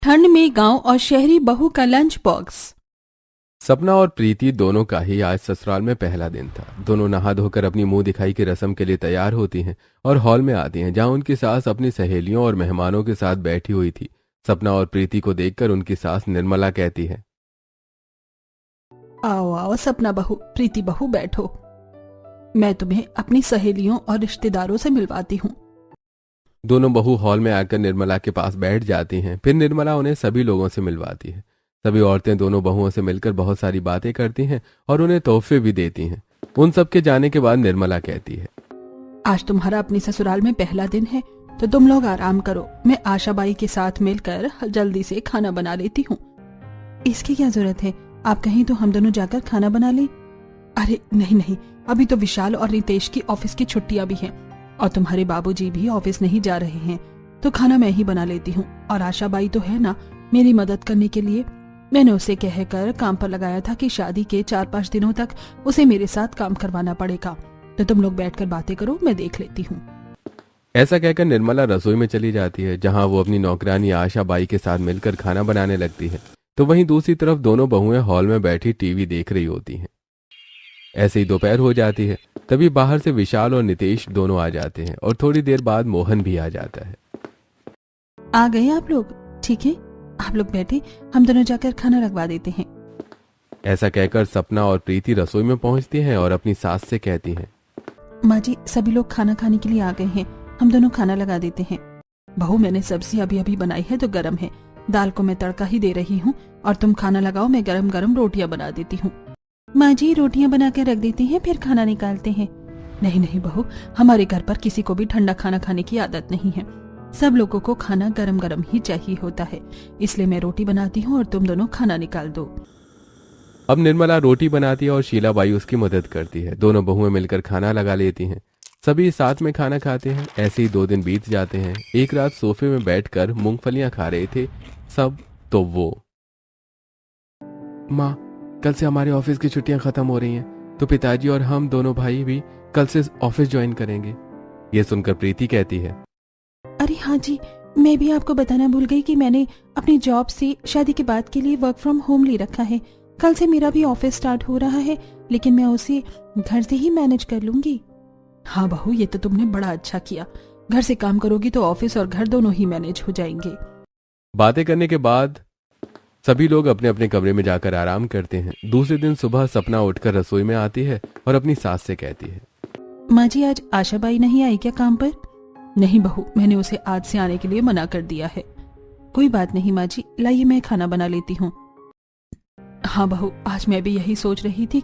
ठंड में गांव और शहरी बहू का लंच बॉक्स। सपना और प्रीति दोनों का ही आज ससुराल में पहला दिन था। दोनों नहा धोकर अपनी मुंह दिखाई की रस्म के लिए तैयार होती हैं और हॉल में आती हैं, जहां उनकी सास अपनी सहेलियों और मेहमानों के साथ बैठी हुई थी। सपना और प्रीति को देखकर उनकी सास निर्मला कहती है, आओ आओ सपना बहू, प्रीति बहू, बैठो। मैं तुम्हें अपनी सहेलियों और रिश्तेदारों से मिलवाती हूँ। दोनों बहू हॉल में आकर निर्मला के पास बैठ जाती हैं। फिर निर्मला उन्हें सभी लोगों से मिलवाती है। सभी औरतें दोनों बहुओं से मिलकर बहुत सारी बातें करती हैं और उन्हें तोहफे भी देती हैं। उन सब के जाने के बाद निर्मला कहती है, आज तुम्हारा अपने ससुराल में पहला दिन है, तो तुम लोग आराम करो। मैं आशाबाई के साथ मिलकर जल्दी से खाना बना लेती हूँ। इसकी क्या जरूरत है, आप कहीं तो हम दोनों जाकर खाना बना लें। अरे नहीं नहीं, अभी तो विशाल और रितेश की ऑफिस की छुट्टियां भी हैं और तुम्हारे बाबूजी भी ऑफिस नहीं जा रहे हैं, तो खाना मैं ही बना लेती हूँ। और आशाबाई तो है ना मेरी मदद करने के लिए। मैंने उसे कहकर काम पर लगाया था कि शादी के 4-5 दिनों तक उसे मेरे साथ काम करवाना पड़ेगा। तो तुम लोग बैठकर बातें करो, मैं देख लेती हूँ। ऐसा कहकर निर्मला रसोई में चली जाती है, जहां वो अपनी नौकरानी आशाबाई के साथ मिलकर खाना बनाने लगती है। तो वहीं दूसरी तरफ दोनों बहुएं हॉल में बैठी टीवी देख रही होती हैं। ऐसे ही दोपहर हो जाती है। तभी बाहर से विशाल और नितेश दोनों आ जाते हैं और थोड़ी देर बाद मोहन भी आ जाता है। आ गए आप लोग? ठीक है, आप लोग बैठे, हम दोनों जाकर खाना लगवा देते हैं। ऐसा कहकर सपना और प्रीति रसोई में पहुंचती हैं और अपनी सास से कहती हैं, माँ जी, सभी लोग खाना खाने के लिए आ गए हैं, हम दोनों खाना लगा देते हैं। बहू, मैंने सब्जी अभी अभी बनाई है तो गरम है, दाल को मैं तड़का ही दे रही हूँ और तुम खाना लगाओ, मैं गरम गरम रोटियां बना देती हूँ। माँ जी, रोटियां बना के रख देती हैं, फिर खाना निकालते हैं। नहीं नहीं बहू, हमारे घर पर किसी को भी ठंडा खाना खाने की आदत नहीं है। सब लोगों को खाना गरम गरम ही चाहिए होता है, इसलिए मैं रोटी बनाती हूँ और तुम दोनों खाना निकाल दो। अब निर्मला रोटी बनाती है और शीलाबाई उसकी मदद करती है। दोनों बहुएं मिलकर खाना लगा लेती हैं। सभी साथ में खाना खाते हैं। ऐसे ही 2 दिन बीत जाते हैं। एक रात सोफे में बैठकर मूंगफलियां खा रहे थे सब, तो वो, माँ, कल से हमारे ऑफिस की छुट्टियां खत्म हो रही हैं, तो पिताजी और हम दोनों भाई भी कल से ऑफिस ज्वाइन करेंगे। ये सुनकर प्रीति कहती है, अरे हाँ जी, मैं भी आपको बताना भूल गई कि मैंने अपनी जॉब से शादी के बाद के लिए वर्क फ्रॉम होम ले रखा है। कल से मेरा भी ऑफिस स्टार्ट हो रहा है, लेकिन मैं उसे घर से ही मैनेज कर लूंगी। हाँ बहू, ये तो तुमने बड़ा अच्छा किया। घर से काम करोगी तो ऑफिस और घर दोनों ही मैनेज हो जाएंगे। बातें करने के बाद सभी लोग अपने अपने कमरे में जाकर आराम करते हैं। दूसरे दिन सुबह सपना उठकर रसोई में आती है और अपनी सास से कहती है, माँ जी, आज आशाबाई नहीं आई क्या काम पर? नहीं बहू, मैंने उसे आज से आने के लिए मना कर दिया है। कोई बात नहीं माँ जी, लाइए मैं खाना बना लेती हूँ। हाँ बहू, आज मैं भी यही सोच रही थी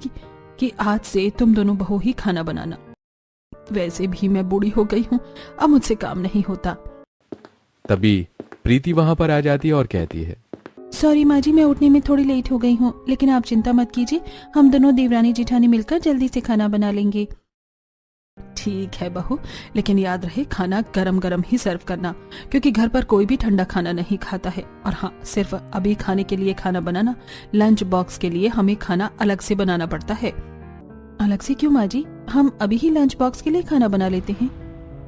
कि आज से तुम दोनों बहू ही खाना बनाना। वैसे भी मैं बूढ़ी हो गई हूँ, अब मुझसे काम नहीं होता। तभी प्रीति वहां पर आ जाती है और कहती है, सॉरी माँ जी, मैं उठने में थोड़ी लेट हो गई हूँ, लेकिन आप चिंता मत कीजिए, हम दोनों देवरानी जिठानी मिलकर जल्दी से खाना बना लेंगे। ठीक है बहू, लेकिन याद रहे खाना गरम गरम ही सर्व करना, क्योंकि घर पर कोई भी ठंडा खाना नहीं खाता है। और हाँ, सिर्फ अभी खाने के लिए खाना बनाना, लंच बॉक्स के लिए हमें खाना अलग से बनाना पड़ता है। अलग से क्यों माँ जी? हम अभी ही लंच बॉक्स के लिए खाना बना लेते हैं।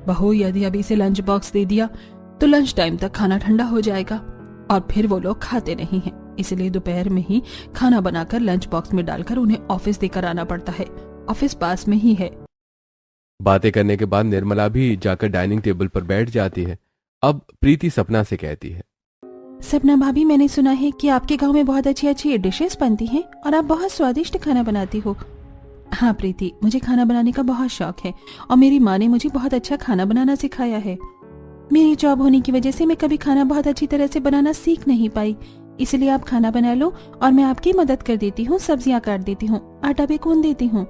बहू, यदि अभी से लंच बॉक्स दे दिया तो लंच टाइम तक खाना ठंडा हो जाएगा और फिर वो लोग खाते नहीं हैं। इसलिए दोपहर में ही खाना बनाकर लंच बॉक्स में डालकर उन्हें ऑफिस देकर आना पड़ता है। ऑफिस पास में ही है। बातें करने के बाद निर्मला भी जाकर डाइनिंग टेबल पर बैठ जाती है। अब प्रीति सपना से कहती है, सपना भाभी, मैंने सुना है कि आपके गांव में बहुत अच्छी अच्छी डिशेस बनती हैं और आप बहुत स्वादिष्ट खाना बनाती हो। हाँ प्रीति, मुझे खाना बनाने का बहुत शौक है और मेरी माँ ने मुझे बहुत अच्छा खाना बनाना सिखाया है। मेरी जॉब होने की वजह से मैं कभी खाना बहुत अच्छी तरह से बनाना सीख नहीं पाई, इसलिए आप खाना बना लो और मैं आपकी मदद कर देती हूँ, सब्जियां काट देती हूँ, आटा भी गूंद देती हूँ।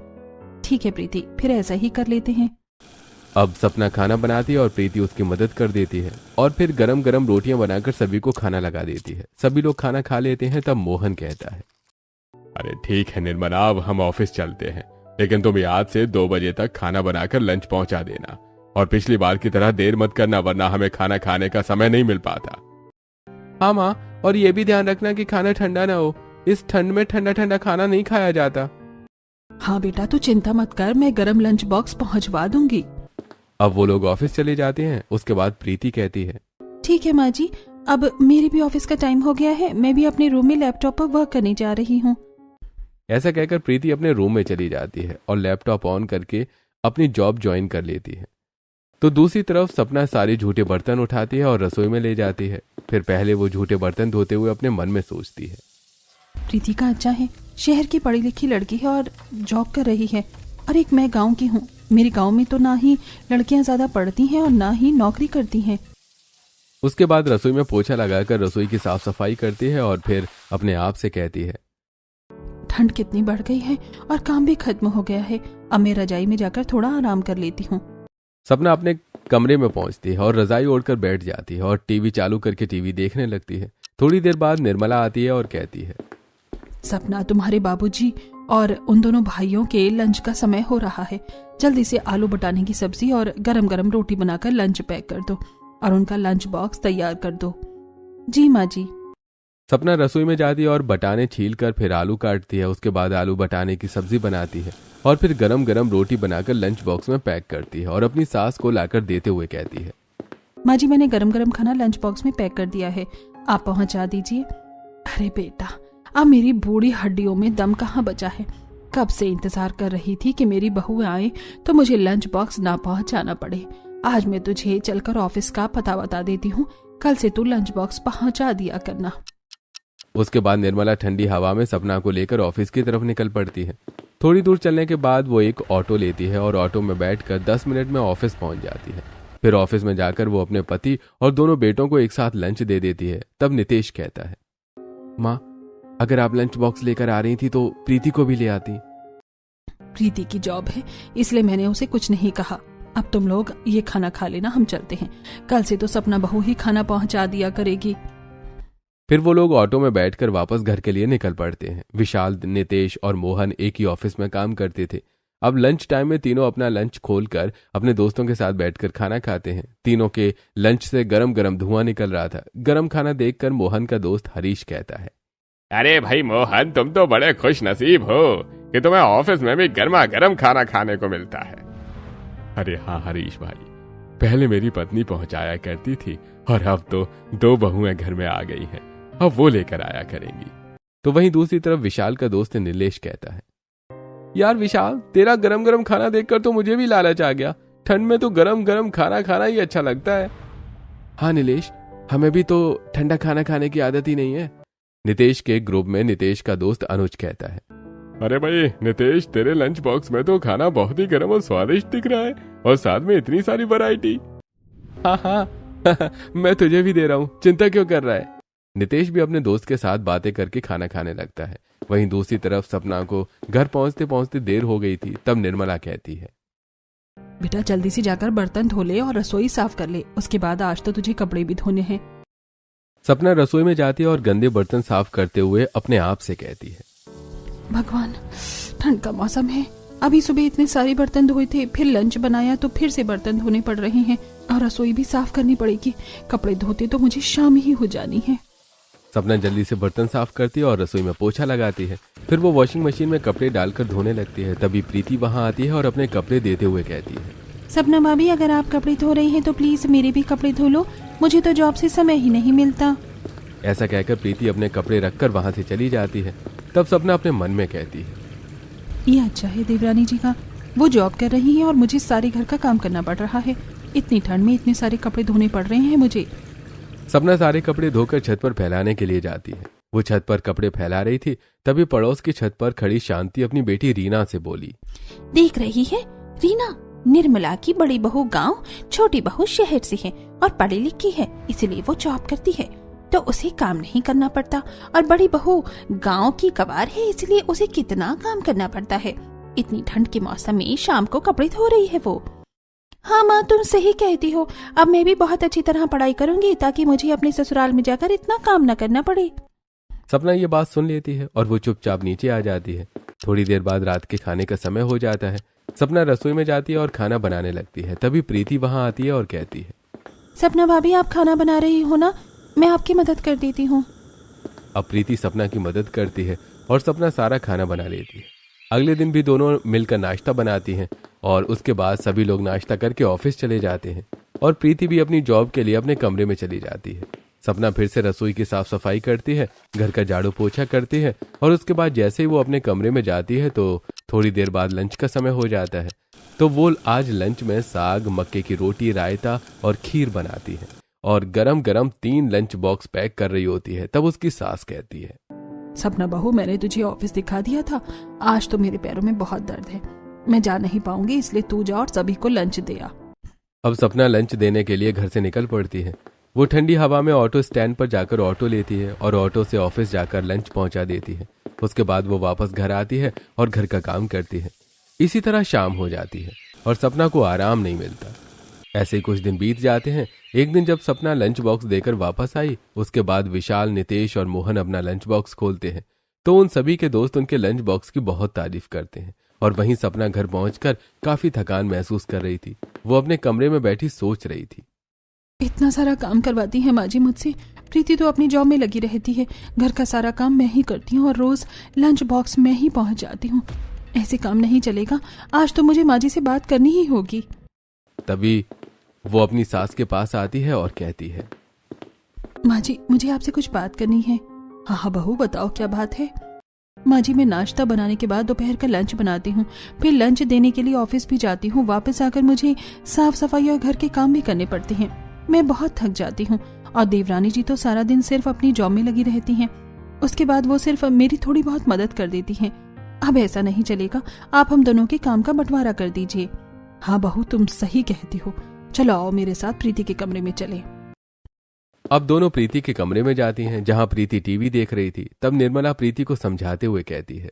ठीक है प्रीति, फिर ऐसा ही कर लेते हैं। अब सपना खाना बनाती है और प्रीति उसकी मदद कर देती है और फिर गरम गरम रोटियां बनाकर सभी को खाना लगा देती है। सभी लोग खाना खा लेते हैं। तब मोहन कहता है, अरे ठीक है निर्मला, अब हम ऑफिस चलते हैं, लेकिन तुम आज से 2 बजे तक खाना बनाकर लंच पहुंचा देना और पिछली बार की तरह देर मत करना, वरना हमें खाना खाने का समय नहीं मिल पाता। हाँ माँ, और ये भी ध्यान रखना कि खाना ठंडा ना हो, इस ठंड में ठंडा ठंडा खाना नहीं खाया जाता। हाँ बेटा, तू चिंता मत कर, मैं गरम लंच बॉक्स पहुंचवा दूंगी। अब वो लोग ऑफिस चले जाते हैं। उसके बाद प्रीति कहती है, ठीक है माँ जी, अब मेरे भी ऑफिस का टाइम हो गया है, मैं भी अपने रूम में लैपटॉप पर वर्क करने जा रही हूँ। ऐसा कहकर प्रीति अपने रूम में चली जाती है और लैपटॉप ऑन करके अपनी जॉब ज्वाइन कर लेती है। तो दूसरी तरफ सपना सारे झूठे बर्तन उठाती है और रसोई में ले जाती है। फिर पहले वो झूठे बर्तन धोते हुए अपने मन में सोचती है, प्रीति का अच्छा है, शहर की पढ़ी लिखी लड़की है और जॉब कर रही है, और एक मैं गांव की हूँ। मेरे गांव में तो ना ही लड़कियां ज्यादा पढ़ती हैं और ना ही नौकरी करती हैं। उसके बाद रसोई में पोछा लगाकर रसोई की साफ सफाई करती है और फिर अपने आप से कहती है, ठंड कितनी बढ़ गई है और काम भी खत्म हो गया है, अब मैं रजाई में जाकर थोड़ा आराम कर लेती हूँ। सपना अपने कमरे में पहुंचती है और रजाई ओढ़कर बैठ जाती है और टीवी चालू करके टीवी देखने लगती है। थोड़ी देर बाद निर्मला आती है और कहती है, सपना, तुम्हारे बाबूजी और उन दोनों भाइयों के लंच का समय हो रहा है, जल्दी से आलू बटाने की सब्जी और गरम गरम रोटी बनाकर लंच पैक कर दो और उनका लंच बॉक्स तैयार कर दो। जी माँ जी। सपना रसोई में जाती है और बटाने छील कर फिर आलू काटती है। उसके बाद आलू बटाने की सब्जी बनाती है और फिर गरम गरम रोटी बनाकर लंच बॉक्स में पैक करती है और अपनी सास को लाकर देते हुए कहती है, माँ जी, मैंने गरम गरम खाना लंच बॉक्स में पैक कर दिया है, आप पहुंचा दीजिए। अरे बेटा, अब मेरी बूढ़ी हड्डियों में दम कहाँ बचा है। कब से इंतजार कर रही थी कि मेरी बहू आए तो मुझे लंच बॉक्स ना पहुंचाना पड़े। आज मैं तुझे चलकर ऑफिस का पता बता देती हूँ, कल से तू लंच बॉक्स पहुंचा दिया करना। उसके बाद निर्मला ठंडी हवा में सपना को लेकर ऑफिस की तरफ निकल पड़ती है। थोड़ी दूर चलने के बाद वो एक ऑटो लेती है और ऑटो में बैठकर 10 मिनट में ऑफिस पहुंच जाती है। फिर ऑफिस में जाकर वो अपने पति और दोनों बेटों को एक साथ लंच दे देती है। तब नितेश कहता है, माँ, अगर आप लंच बॉक्स लेकर आ रही थी तो प्रीति को भी ले आती। प्रीति की जॉब है इसलिए मैंने उसे कुछ नहीं कहा। अब तुम लोग ये खाना खा लेना, हम चलते हैं। कल से तो सपना बहू ही खाना पहुंचा दिया करेगी। फिर वो लोग ऑटो में बैठकर वापस घर के लिए निकल पड़ते हैं। विशाल, नितेश और मोहन एक ही ऑफिस में काम करते थे। अब लंच टाइम में तीनों अपना लंच खोलकर अपने दोस्तों के साथ बैठकर खाना खाते हैं। तीनों के लंच से गरम गरम धुआं निकल रहा था। गरम खाना देखकर मोहन का दोस्त हरीश कहता है, अरे भाई मोहन, तुम तो बड़े खुश नसीब हो कि तुम्हें ऑफिस में भी गर्मा गर्म खाना खाने को मिलता है। अरे हाँ हरीश भाई, पहले मेरी पत्नी पहुंचाया करती थी और अब तो 2 बहुएं घर में आ गई हैं, अब वो लेकर आया करेंगी। तो वहीं दूसरी तरफ विशाल का दोस्त नीलेश कहता है, यार विशाल, तेरा गरम गरम खाना देखकर तो मुझे भी लालच आ गया। ठंड में तो गरम गरम खाना खाना ही अच्छा लगता है। हाँ नीलेश, हमें भी तो ठंडा खाना खाने की आदत ही नहीं है। नितेश के ग्रुप में नितेश का दोस्त अनुज कहता है, अरे भाई नितेश, तेरे लंच बॉक्स में तो खाना बहुत ही गर्म और स्वादिष्ट दिख रहा है और साथ में इतनी सारी वैरायटी। हाँ हाँ मैं तुझे भी दे रहा हूँ, चिंता क्यों कर रहा है। नितेश भी अपने दोस्त के साथ बातें करके खाना खाने लगता है। वहीं दूसरी तरफ सपना को घर पहुंचते पहुंचते देर हो गई थी। तब निर्मला कहती है, बेटा जल्दी से जाकर बर्तन धो ले और रसोई साफ कर ले, उसके बाद आज तो तुझे कपड़े भी धोने हैं। सपना रसोई में जाती है और गंदे बर्तन साफ करते हुए अपने आप से कहती है, भगवान, ठंड का मौसम है, अभी सुबह इतने सारे बर्तन धोए थे, फिर लंच बनाया तो फिर से बर्तन धोने पड़ रहे हैं और रसोई भी साफ करनी पड़ेगी। कपड़े धोते तो मुझे शाम ही हो जानी है। सपना जल्दी से बर्तन साफ करती है और रसोई में पोछा लगाती है। फिर वो वॉशिंग मशीन में कपड़े डालकर धोने लगती है। तभी प्रीति वहां आती है और अपने कपड़े देते हुए कहती है, सपना भाभी, अगर आप कपड़े धो रही हैं तो प्लीज मेरे भी कपड़े धो लो, मुझे तो जॉब से समय ही नहीं मिलता। ऐसा कहकर प्रीति अपने कपड़े रखकर वहां से चली जाती है। तब सपना अपने मन में कहती है, ये अच्छा है देवरानी जी का, वो जॉब कर रही है और मुझे सारे घर का काम करना पड़ रहा है। इतनी ठंड में इतने सारे कपड़े धोने पड़ रहे हैं मुझे। सपना सारे कपड़े धोकर छत पर फैलाने के लिए जाती है। वो छत पर कपड़े फैला रही थी, तभी पड़ोस की छत पर खड़ी शांति अपनी बेटी रीना से बोली, देख रही है रीना, निर्मला की बड़ी बहू गांव, छोटी बहू शहर से है और पढ़ी लिखी है, इसलिए वो जॉब करती है तो उसे काम नहीं करना पड़ता, और बड़ी बहू गांव की कवार है इसलिए उसे कितना काम करना पड़ता है। इतनी ठंड के मौसम में शाम को कपड़े धो रही है वो। हाँ माँ, तुम सही कहती हो, अब मैं भी बहुत अच्छी तरह पढ़ाई करूंगी ताकि मुझे अपने ससुराल में जाकर इतना काम न करना पड़े। सपना ये बात सुन लेती है और वो चुपचाप नीचे आ जाती है। थोड़ी देर बाद रात के खाने का समय हो जाता है। सपना रसोई में जाती है और खाना बनाने लगती है। तभी प्रीति वहां आती है और कहती है, सपना भाभी, आप खाना बना रही हो ना, मैं आपकी मदद कर देती हूँ। अब प्रीति सपना की मदद करती है और सपना सारा खाना बना लेती है। अगले दिन भी दोनों मिलकर नाश्ता बनाती हैं और उसके बाद सभी लोग नाश्ता करके ऑफिस चले जाते हैं और प्रीति भी अपनी जॉब के लिए अपने कमरे में चली जाती है। सपना फिर से रसोई की साफ सफाई करती है, घर का झाड़ू पोछा करती है और उसके बाद जैसे ही वो अपने कमरे में जाती है तो थोड़ी देर बाद लंच का समय हो जाता है। तो वो आज लंच में साग, मक्के की रोटी, रायता और खीर बनाती है और गरम गरम 3 लंच बॉक्स पैक कर रही होती है। तब उसकी सास कहती है, सपना बहू, मैंने तुझे ऑफिस दिखा दिया था, आज तो मेरे पैरों में बहुत दर्द है, मैं जा नहीं पाऊंगी, इसलिए तू जा और सभी को लंच दे आ। अब सपना लंच देने के लिए घर से निकल पड़ती है। वो ठंडी हवा में ऑटो स्टैंड पर जाकर ऑटो लेती है और ऑटो से ऑफिस जाकर लंच पहुंचा देती है। उसके बाद वो वापस घर आती है और घर का काम करती है। इसी तरह शाम हो जाती है और सपना को आराम नहीं मिलता। ऐसे ही कुछ दिन बीत जाते हैं। एक दिन जब सपना लंच बॉक्स देकर वापस आई, उसके बाद विशाल, नितेश और मोहन अपना लंच बॉक्स खोलते हैं तो उन सभी के दोस्त उनके लंच बॉक्स की बहुत तारीफ करते हैं। और वहीं सपना घर पहुंचकर काफी थकान महसूस कर रही थी। वो अपने कमरे में बैठी सोच रही थी, इतना सारा काम करवाती है माँ जी मुझसे, प्रीति तो अपनी जॉब में लगी रहती है, घर का सारा काम मैं ही करती हूँ और रोज लंच बॉक्स में ही पहुंच जाती हूँ। ऐसे काम नहीं चलेगा, आज तो मुझे माँ जी से बात करनी ही होगी। तभी वो अपनी सास के पास आती है और कहती है, माँ जी, मुझे आपसे कुछ बात करनी है। हाँ हाँ बहू, बताओ क्या बात है। माँ जी, मैं नाश्ता बनाने के बाद दोपहर का लंच बनाती हूँ, फिर लंच देने के लिए ऑफिस भी जाती हूँ। वापस आकर मुझे साफ सफाई और घर के काम भी करने पड़ते हैं। मैं बहुत थक जाती हूँ और देवरानी जी तो सारा दिन सिर्फ अपनी जॉब में लगी रहती हैं। उसके बाद वो सिर्फ मेरी थोड़ी बहुत मदद कर देती हैं। अब ऐसा नहीं चलेगा, आप हम दोनों के काम का बंटवारा कर दीजिए। हाँ बहू, तुम सही कहती हो, चलो आओ मेरे साथ प्रीति के कमरे में चले। अब दोनों प्रीति के कमरे में जाती हैं जहां प्रीति टीवी देख रही थी। तब निर्मला प्रीति को समझाते हुए कहती है,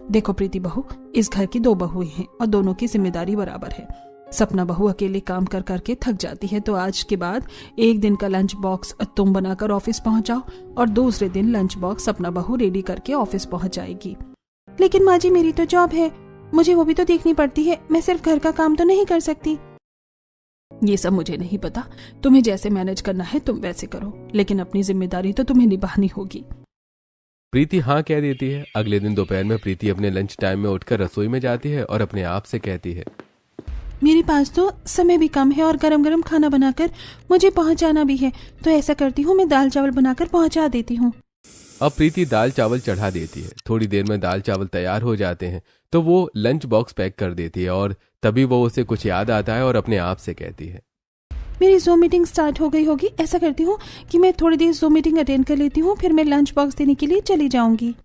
देखो प्रीति बहू, इस घर की 2 बहुएं हैं और दोनों की जिम्मेदारी बराबर है। सपना बहू अकेले काम कर करके थक जाती है, तो आज के बाद एक दिन का लंच बॉक्स तुम बनाकर ऑफिस पहुंच जाओ और दूसरे दिन लंच बॉक्स सपना बहू रेडी करके ऑफिस पहुंच जाएगी। लेकिन माँ जी, मेरी तो जॉब है, मुझे वो भी तो देखनी पड़ती है, मैं सिर्फ घर का काम तो नहीं कर सकती। ये सब मुझे नहीं पता, तुम्हें जैसे मैनेज करना है तुम वैसे करो, लेकिन अपनी जिम्मेदारी तो तुम्हें निभानी होगी। प्रीति हाँ कह देती है। अगले दिन दोपहर में प्रीति अपने लंच टाइम में उठकर रसोई में जाती है और अपने आप से कहती है, मेरे पास तो समय भी कम है और गरम गरम खाना बनाकर मुझे पहुंचाना भी है, तो ऐसा करती हूँ मैं दाल चावल बनाकर पहुंचा देती हूँ। अब प्रीति दाल चावल चढ़ा देती है। थोड़ी देर में दाल चावल तैयार हो जाते हैं तो वो लंच बॉक्स पैक कर देती है और तभी वो उसे कुछ याद आता है और अपने आप से कहती है, मेरी ज़ूम मीटिंग स्टार्ट हो गई होगी, ऐसा करती हूँ कि मैं थोड़ी देर ज़ूम मीटिंग अटेंड कर लेती हूँ, फिर मैं लंच बॉक्स देने के लिए चली जाऊंगी।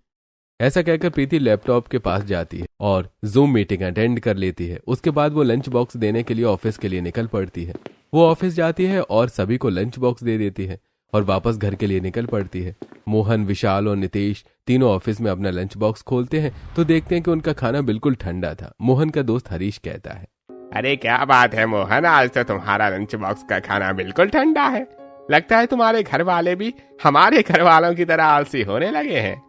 ऐसा कहकर प्रीति लैपटॉप के पास जाती है और जूम मीटिंग अटेंड कर लेती है। उसके बाद वो लंच बॉक्स देने के लिए ऑफिस के लिए निकल पड़ती है। वो ऑफिस जाती है और सभी को लंच बॉक्स दे देती है और वापस घर के लिए निकल पड़ती है। मोहन, विशाल और नितेश तीनों ऑफिस में अपना लंच बॉक्स खोलते हैं तो देखते हैं कि उनका खाना बिल्कुल ठंडा था। मोहन का दोस्त हरीश कहता है, अरे क्या बात है मोहन, आज तो तुम्हारा लंच बॉक्स का खाना बिल्कुल ठंडा है। लगता है तुम्हारे घर वाले भी हमारे घर वालों की तरह आलसी होने लगे हैं।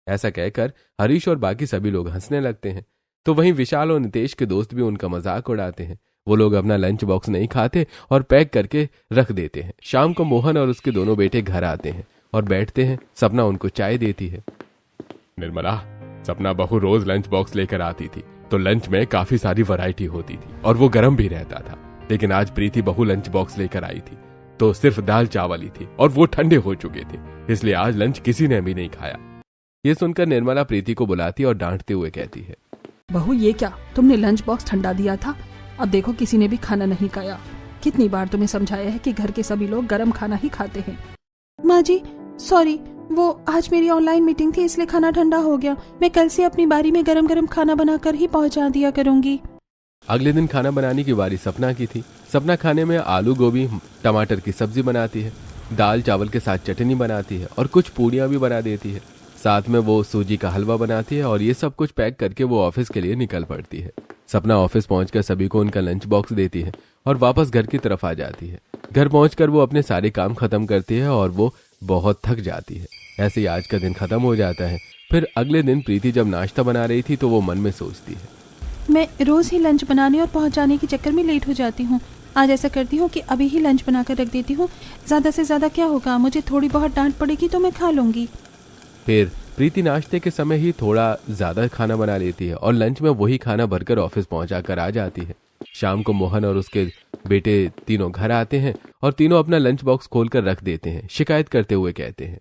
ऐसा कहकर हरीश और बाकी सभी लोग हंसने लगते हैं। तो वहीं विशाल और नितेश के दोस्त भी उनका मजाक उड़ाते हैं। वो लोग अपना लंच बॉक्स नहीं खाते और पैक करके रख देते हैं। शाम को मोहन और उसके दोनों बेटे घर आते हैं और बैठते हैं। सपना उनको चाय देती है। निर्मला, सपना बहू रोज लंच बॉक्स लेकर आती थी तो लंच में काफी सारी वैरायटी होती थी और वो गर्म भी रहता था। लेकिन आज प्रीति बहू लंच बॉक्स लेकर आई थी तो सिर्फ दाल चावल ही थी और वो ठंडे हो चुके थे, इसलिए आज लंच किसी ने भी नहीं खाया। ये सुनकर निर्मला प्रीति को बुलाती और डांटते हुए कहती है, बहू ये क्या, तुमने लंच बॉक्स ठंडा दिया था, अब देखो किसी ने भी खाना नहीं खाया। कितनी बार तुम्हें समझाया है कि घर के सभी लोग गरम खाना ही खाते हैं। माँ जी सॉरी, वो आज मेरी ऑनलाइन मीटिंग थी इसलिए खाना ठंडा हो गया। मैं कल से अपनी बारी में गरम गरम खाना बनाकर ही पहुंचा दिया करूंगी। अगले दिन खाना बनाने की बारी सपना की थी। सपना खाने में आलू गोभी टमाटर की सब्जी बनाती है, दाल चावल के साथ चटनी बनाती है और कुछ पूड़ियाँ भी बना देती है। साथ में वो सूजी का हलवा बनाती है और ये सब कुछ पैक करके वो ऑफिस के लिए निकल पड़ती है। सपना ऑफिस पहुंचकर सभी को उनका लंच बॉक्स देती है और वापस घर की तरफ आ जाती है। घर पहुंचकर वो अपने सारे काम खत्म करती है और वो बहुत थक जाती है। ऐसे ही आज का दिन खत्म हो जाता है। फिर अगले दिन प्रीति जब नाश्ता बना रही थी तो वो मन में सोचती है, मैं रोज ही लंच बनाने और पहुंचाने के चक्कर में लेट हो जाती हूँ। आज ऐसा करती हूँ कि अभी ही लंच बनाकर रख देती हूँ, ज्यादा से ज्यादा क्या होगा, मुझे थोड़ी बहुत डांट पड़ेगी तो मैं खा लूंगी। फिर प्रीति नाश्ते के समय ही थोड़ा ज्यादा खाना बना लेती है और लंच में वही खाना भरकर ऑफिस पहुंचा कर आ जाती है। शाम को मोहन और उसके बेटे तीनों घर आते हैं और तीनों अपना लंच बॉक्स खोलकर रख देते हैं। शिकायत करते हुए कहते हैं,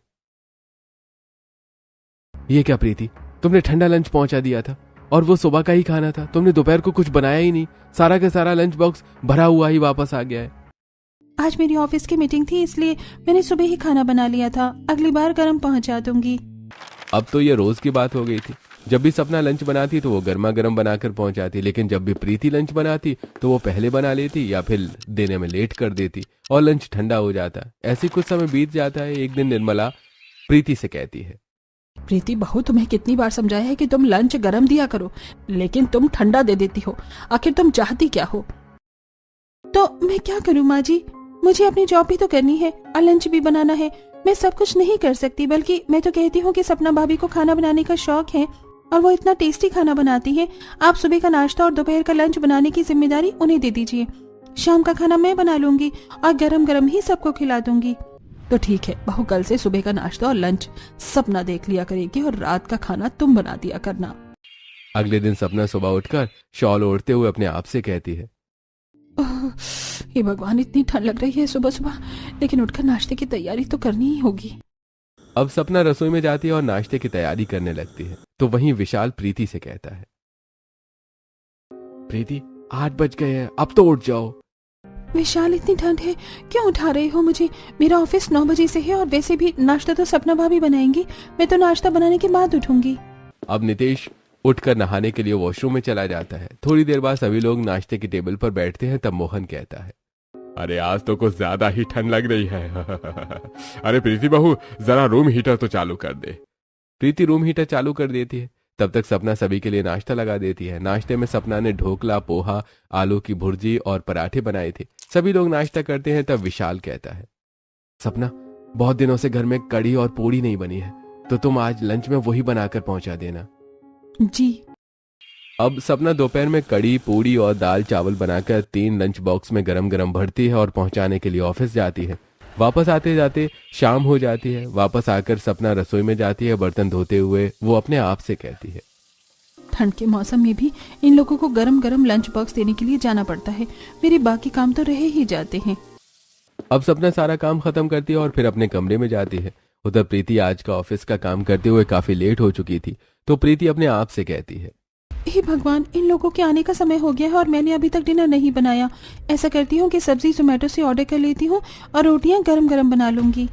ये क्या प्रीति, तुमने ठंडा लंच पहुंचा दिया था और वो सुबह का ही खाना था। तुमने दोपहर को कुछ बनाया ही नहीं। सारा का सारा लंच बॉक्स भरा हुआ ही वापस आ गया है। आज मेरी ऑफिस की मीटिंग थी, इसलिए मैंने सुबह ही खाना बना लिया था। अगली बार गर्म पहुंचा दूंगी। अब तो ये रोज की बात हो गई थी। जब भी सपना लंच बनाती तो वो गर्मा गर्म बनाकर पहुंचाती, लेकिन जब भी प्रीति लंच बनाती तो वो पहले बना लेती या फिर देने में लेट कर देती और लंच ठंडा हो जाता। ऐसे कुछ समय बीत जाता है। एक दिन निर्मला प्रीति से कहती है, प्रीति बहू, तुम्हें कितनी बार समझाया है कि तुम लंच गरम दिया करो, लेकिन तुम ठंडा दे देती हो। आखिर तुम चाहती क्या हो? तो मैं क्या करूं माँ जी, मुझे अपनी जॉब भी तो करनी है और लंच भी बनाना है। मैं सब कुछ नहीं कर सकती, बल्कि मैं तो कहती हूँ कि सपना भाभी को खाना बनाने का शौक है और वो इतना टेस्टी खाना बनाती है। आप सुबह का नाश्ता और दोपहर का लंच बनाने की जिम्मेदारी उन्हें दे दीजिए। शाम का खाना मैं बना लूंगी और गरम गरम ही सबको खिला दूंगी। तो ठीक है बहू, कल से सुबह का नाश्ता और लंच सपना देख लिया करेगी और रात का खाना तुम बना दिया करना। अगले दिन सपना सुबह उठकर शॉल ओढ़ते हुए अपने आप से कहती है, हे भगवान, इतनी ठंड लग रही है सुबह सुबह, लेकिन उठकर नाश्ते की तैयारी तो करनी ही होगी। अब सपना रसोई में जाती है और नाश्ते की तैयारी करने लगती है। तो वहीं विशाल प्रीति से कहता है, प्रीति 8 बज गए हैं, अब तो उठ जाओ। विशाल, इतनी ठंड है, क्यों उठा रहे हो मुझे? मेरा ऑफिस 9 बजे से है और वैसे भी नाश्ता तो सपना भाभी बनाएंगी। मैं तो नाश्ता बनाने के बाद उठूंगी। अब नितेश उठकर नहाने के लिए वॉशरूम में चला जाता है। थोड़ी देर बाद सभी लोग नाश्ते की टेबल पर बैठते हैं। तब मोहन कहता है, अरे आज तो कुछ ज्यादा ही ठंड लग रही है। अरे प्रीति बहू, जरा रूम हीटर तो चालू कर दे। प्रीति रूम हीटर चालू कर देती है। तब तक सपना सभी के लिए नाश्ता लगा देती है। नाश्ते में सपना ने ढोकला, पोहा, आलू की भुर्जी और पराठे बनाए थे। सभी लोग नाश्ता करते हैं। तब विशाल कहता है, सपना, बहुत दिनों से घर में कड़ी और पूड़ी नहीं बनी है, तो तुम आज लंच में वही बनाकर पहुंचा देना। जी। अब सपना दोपहर में कड़ी, पूड़ी और दाल चावल बनाकर 3 लंच बॉक्स में गरम गरम भरती है और पहुंचाने के लिए ऑफिस जाती है। वापस आते जाते शाम हो जाती है। वापस आकर सपना रसोई में जाती है। बर्तन धोते हुए वो अपने आप से कहती है, ठंड के मौसम में भी इन लोगों को गरम गरम लंच बॉक्स देने के लिए जाना पड़ता है। मेरे बाकी काम तो रहे ही जाते हैं। अब सपना सारा काम खत्म करती है और फिर अपने कमरे में जाती है। उधर प्रीति आज का ऑफिस का काम करते हुए काफी लेट हो चुकी थी। तो प्रीति अपने आप से कहती है, हे भगवान, इन लोगों के आने का समय हो गया है और मैंने अभी तक डिनर नहीं बनाया। ऐसा करती हूँ कि सब्जी जोमेटो से ऑर्डर कर लेती हूँ और रोटियां गरम गरम बना लूंगी।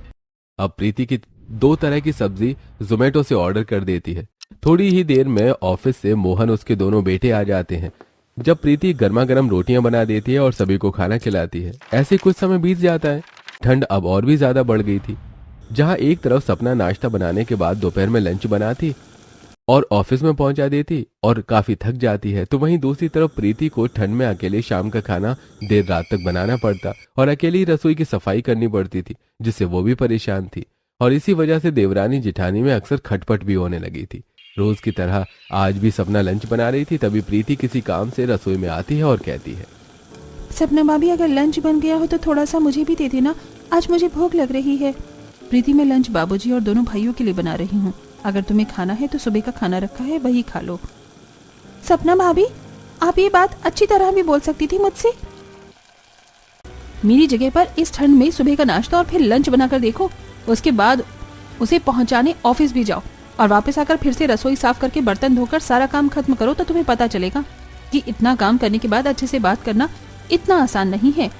अब प्रीति की 2 तरह की सब्जी जोमेटो से ऑर्डर कर देती है। थोड़ी ही देर में ऑफिस से मोहन उसके दोनों बेटे आ जाते हैं। जब प्रीति गर्मा गर्म रोटियां बना देती है और सभी को खाना खिलाती है। ऐसे कुछ समय बीत जाता है। ठंड अब और भी ज्यादा बढ़ गई थी। जहां एक तरफ सपना नाश्ता बनाने के बाद दोपहर में लंच बनाती और ऑफिस में पहुंचा देती और काफी थक जाती है, तो वहीं दूसरी तरफ प्रीति को ठंड में अकेले शाम का खाना देर रात तक बनाना पड़ता और अकेली रसोई की सफाई करनी पड़ती थी, जिससे वो भी परेशान थी। और इसी वजह से देवरानी जिठानी में अक्सर खटपट भी होने लगी थी। रोज की तरह आज भी सपना लंच बना रही थी। तभी प्रीति किसी काम से रसोई में आती है और कहती है, सपना भाभी, अगर लंच बन गया हो तो थोड़ा सा मुझे भी दे देना, आज मुझे भूख लग रही है। प्रीति, मैं लंच बाबूजी और दोनों भाइयों के लिए बना रही हूँ। अगर तुम्हें खाना है तो सुबह का खाना रखा है, वही खा लो। सपना भाभी, आप ये बात अच्छी तरह भी बोल सकती थी मुझसे। मेरी जगह पर इस ठंड में सुबह का नाश्ता और फिर लंच बनाकर देखो, उसके बाद उसे पहुंचाने ऑफिस भी जाओ और वापस आकर फिर से रसोई साफ करके बर्तन धोकर सारा काम खत्म करो, तो तुम्हें पता चलेगा कि इतना काम करने के बाद अच्छे से बात करना इतना आसान नहीं है।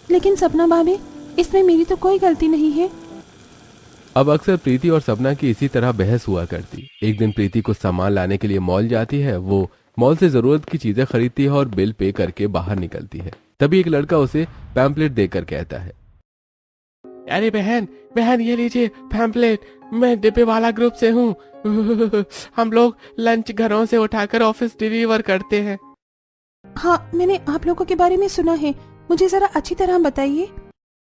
लेकिन सपना भाभी, इसमें मेरी तो कोई गलती नहीं है। अब अक्सर प्रीति और सपना की इसी तरह बहस हुआ करती। एक दिन प्रीति कुछ सामान लाने के लिए मॉल जाती है। वो मॉल से जरूरत की चीजें खरीदती है और बिल पे करके बाहर निकलती है। तभी एक लड़का उसे पैम्पलेट देकर कहता है, अरे बहन बहन, ये लीजिए पैम्पलेट, मैं डिब्बे वाला ग्रुप से हूँ। हम लोग लंच घरों से उठाकर ऑफिस डिलीवर करते हैं। हाँ, मैंने आप लोगों के बारे में सुना है, मुझे जरा अच्छी तरह बताइए।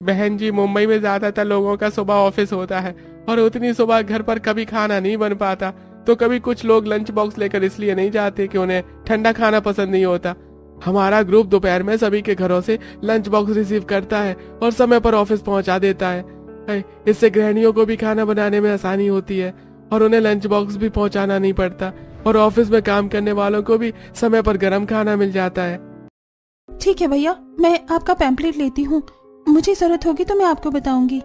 बहन जी, मुंबई में ज्यादातर लोगों का सुबह ऑफिस होता है और उतनी सुबह घर पर कभी खाना नहीं बन पाता। तो कभी कुछ लोग लंच बॉक्स लेकर इसलिए नहीं जाते कि उन्हें ठंडा खाना पसंद नहीं होता। हमारा ग्रुप दोपहर में सभी के घरों से लंच बॉक्स रिसीव करता है और समय पर ऑफिस पहुंचा देता है। इससे गृहिणियों को भी खाना बनाने में आसानी होती है और उन्हें लंच बॉक्स भी पहुंचाना नहीं पड़ता और ऑफिस में काम करने वालों को भी समय पर गर्म खाना मिल जाता है। ठीक है भैया, मैं आपका पैम्पलेट लेती हूँ, मुझे जरूरत होगी तो मैं आपको बताऊंगी।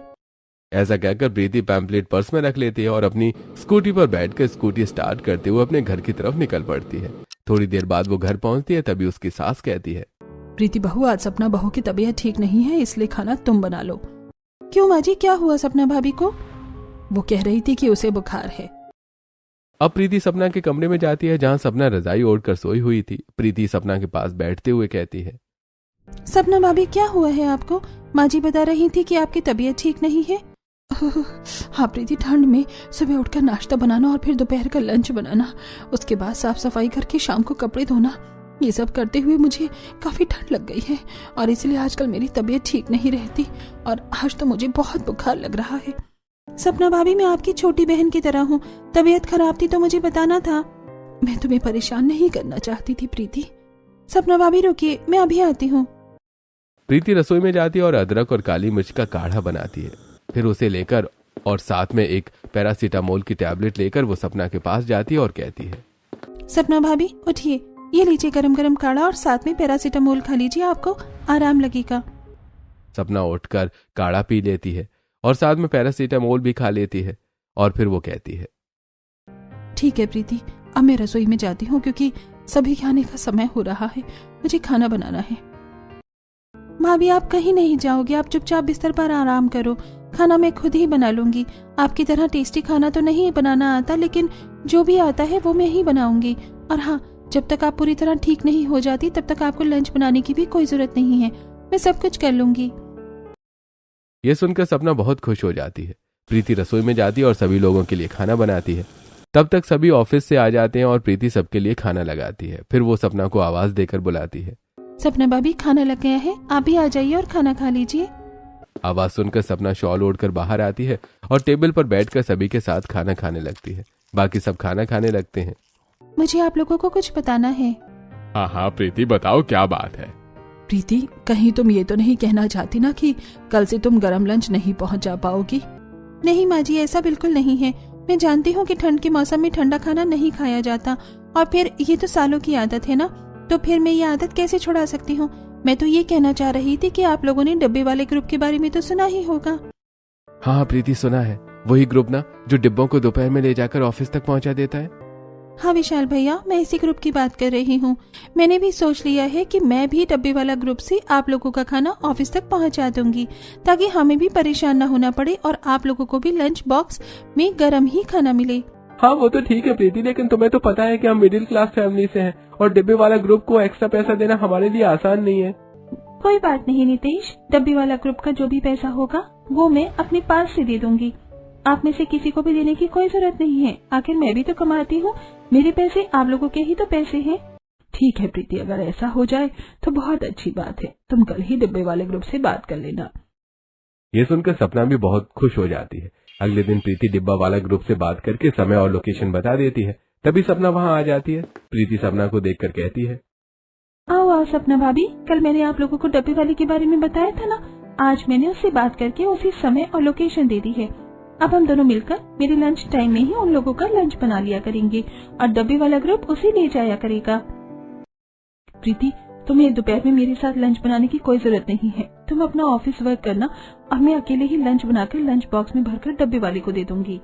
ऐसा कहकर प्रीति पैम्पलेट पर्स में रख लेती है और अपनी स्कूटी पर बैठकर स्कूटी स्टार्ट करते हुए अपने घर की तरफ निकल पड़ती है। थोड़ी देर बाद वो घर पहुंचती है, तभी उसकी सास कहती है, प्रीति बहू, आज सपना बहू की तबीयत ठीक नहीं है, इसलिए खाना तुम बना लो। क्यों माँ जी, क्या हुआ सपना भाभी को? वो कह रही थी कि उसे बुखार है। अब प्रीति सपना के कमरे में जाती है जहां सपना रजाई ओढ़कर सोई हुई थी। प्रीति सपना के पास बैठते हुए कहती है, सपना भाभी क्या हुआ है आपको? माँ जी बता रही थी कि आपकी तबीयत ठीक नहीं है। हाँ प्रीति, ठंड में सुबह उठकर नाश्ता बनाना और फिर दोपहर का लंच बनाना, उसके बाद साफ सफाई करके शाम को कपड़े धोना, ये सब करते हुए मुझे काफी ठंड लग गई है और इसलिए आजकल मेरी तबीयत ठीक नहीं रहती और आज तो मुझे बहुत बुखार लग रहा है। सपना भाभी, मैं आपकी छोटी बहन की तरह हूँ, तबीयत खराब थी तो मुझे बताना था, मैं तुम्हें परेशान नहीं करना चाहती थी। प्रीति, सपना भाभी रुकिए, मैं अभी आती हूँ। प्रीति रसोई में जाती है और अदरक और काली मिर्च का काढ़ा बनाती है। फिर उसे लेकर और साथ में एक पैरासीटामोल की टैबलेट लेकर वो सपना के पास जाती है और कहती है, सपना भाभी उठिए, ये लीजिए गरम गरम काढ़ा और साथ में पैरासीटामोल खा लीजिए, आपको आराम लगेगा। सपना उठकर काढ़ा पी लेती है और साथ में पैरासीटामोल भी खा लेती है और फिर वो कहती है, ठीक है प्रीति, अब मैं रसोई में जाती हूँ क्योंकि सभी खाने का समय हो रहा है, मुझे खाना बनाना है। भाभी आप कहीं नहीं जाओगे, आप चुपचाप बिस्तर पर आराम करो, खाना मैं खुद ही बना लूंगी। आपकी तरह टेस्टी खाना तो नहीं बनाना आता, लेकिन जो भी आता है वो मैं ही बनाऊंगी। और हाँ, जब तक आप पूरी तरह ठीक नहीं हो जाती तब तक आपको लंच बनाने की भी कोई जरूरत नहीं है, मैं सब कुछ कर लूंगी। ये सुनकर सपना बहुत खुश हो जाती है। प्रीति रसोई में जाती है और सभी लोगों के लिए खाना बनाती है। तब तक सभी ऑफिस से आ जाते हैं और प्रीति सबके लिए खाना लगाती है। फिर वो सपना को आवाज देकर बुलाती है, सपना भाभी खाना लग गया है, आप भी आ जाइए और खाना खा लीजिए। आवाज सुनकर सपना शॉल ओढ़कर बाहर आती है और टेबल पर बैठकर सभी के साथ खाना खाने लगती है। बाकी सब खाना खाने लगते हैं। मुझे आप लोगों को कुछ बताना है। हाँ हाँ प्रीति, बताओ क्या बात है। प्रीति, कहीं तुम ये तो नहीं कहना चाहती ना कि कल से तुम गरम लंच नहीं पहुंचा पाओगी? नहीं माँ जी, ऐसा बिल्कुल नहीं है। मैं जानती हूँ कि ठंड के मौसम में ठंडा खाना नहीं खाया जाता और फिर ये तो सालों की आदत है ना, तो फिर मैं ये आदत कैसे छुड़ा सकती हूँ? मैं तो ये कहना चाह रही थी कि आप लोगों ने डब्बे वाले ग्रुप के बारे में तो सुना ही होगा। हाँ प्रीति, सुना है, वही ग्रुप ना जो डिब्बों को दोपहर में ले जाकर ऑफिस तक पहुंचा देता है। हाँ विशाल भैया, मैं इसी ग्रुप की बात कर रही हूँ। मैंने भी सोच लिया है कि मैं भी डब्बे वाला ग्रुप से आप लोगों का खाना ऑफिस तक पहुँचा दूंगी, ताकि हमें भी परेशान न होना पड़े और आप लोगों को भी लंच बॉक्स में गर्म ही खाना मिले। हाँ वो तो ठीक है प्रीति, लेकिन तुम्हें तो पता है कि हम मिडिल क्लास फैमिली से हैं और डिब्बे वाला ग्रुप को एक्स्ट्रा पैसा देना हमारे लिए आसान नहीं है। कोई बात नहीं नितेश, डब्बे वाला ग्रुप का जो भी पैसा होगा वो मैं अपने पास से दे दूंगी। आप में से किसी को भी देने की कोई जरूरत नहीं है, आखिर मैं भी तो कमाती हूँ, मेरे पैसे आप लोगों के ही तो पैसे हैं। ठीक है प्रीति, अगर ऐसा हो जाए तो बहुत अच्छी बात है, तुम कल ही डिब्बे वाले ग्रुप से बात कर लेना। ये सुनकर सपना भी बहुत खुश हो जाती है। अगले दिन प्रीति डिब्बा वाला ग्रुप से बात करके समय और लोकेशन बता देती है। तभी सपना वहाँ आ जाती है। प्रीति सपना को देखकर कहती है, आओ आओ सपना भाभी, कल मैंने आप लोगों को डब्बे वाले के बारे में बताया था ना, आज मैंने उससे बात करके उसी समय और लोकेशन दे दी है। अब हम दोनों मिलकर मेरे लंच टाइम में ही उन लोगों का लंच बना लिया करेंगे और डब्बे वाला ग्रुप उसे ले जाया करेगा। प्रीति, तुम्हें दोपहर में मेरे साथ लंच बनाने की कोई जरूरत नहीं है, तुम अपना ऑफिस वर्क करना और मैं अकेले ही लंच बनाकर लंच बॉक्स में भरकर डब्बे वाले को दे दूंगी।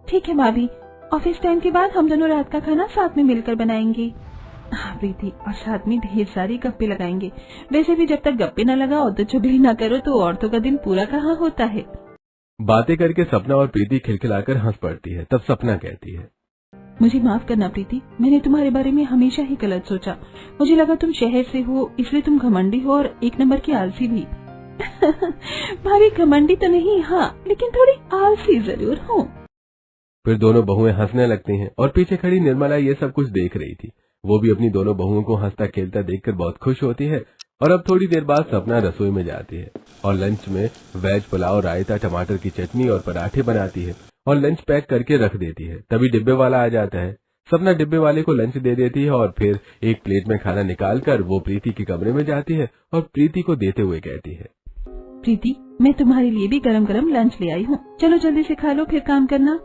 ठीक है भाभी, ऑफिस टाइम के बाद हम दोनों रात का खाना साथ में मिलकर बनाएंगे। हाँ प्रीति, और साथ में ढेर सारे गप्पे लगाएंगे। वैसे भी जब तक गप्पे न लगाओ तो चुगली न करो तो औरतों का दिन पूरा कहाँ होता है। बातें करके सपना और प्रीति खिलखिलाकर हंस पड़ती है। तब सपना कहती है, मुझे माफ करना प्रीति, मैंने तुम्हारे बारे में हमेशा ही गलत सोचा। मुझे लगा तुम शहर से हो इसलिए तुम घमंडी हो और एक नंबर की आलसी भी। भाभी घमंडी तो नहीं, हाँ लेकिन थोड़ी आलसी जरूर हूँ। फिर दोनों बहुएं हंसने लगती हैं और पीछे खड़ी निर्मला ये सब कुछ देख रही थी। वो भी अपनी दोनों बहुओं को हंसता खेलता देखकर बहुत खुश होती है। और अब थोड़ी देर बाद सपना रसोई में जाती है और लंच में वेज पुलाव, रायता, टमाटर की चटनी और पराठे बनाती है और लंच पैक करके रख देती है। तभी डिब्बे वाला आ जाता है। सपना डिब्बे वाले को लंच दे देती है और फिर एक प्लेट में खाना निकालकर वो प्रीति के कमरे में जाती है और प्रीति को देते हुए कहती है, प्रीति, मैं तुम्हारे लिए भी गरम गरम लंच ले आई हूँ, चलो जल्दी से खा लो फिर काम करना।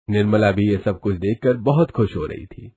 निर्मला भी ये सब कुछ देखकर बहुत खुश हो रही थी।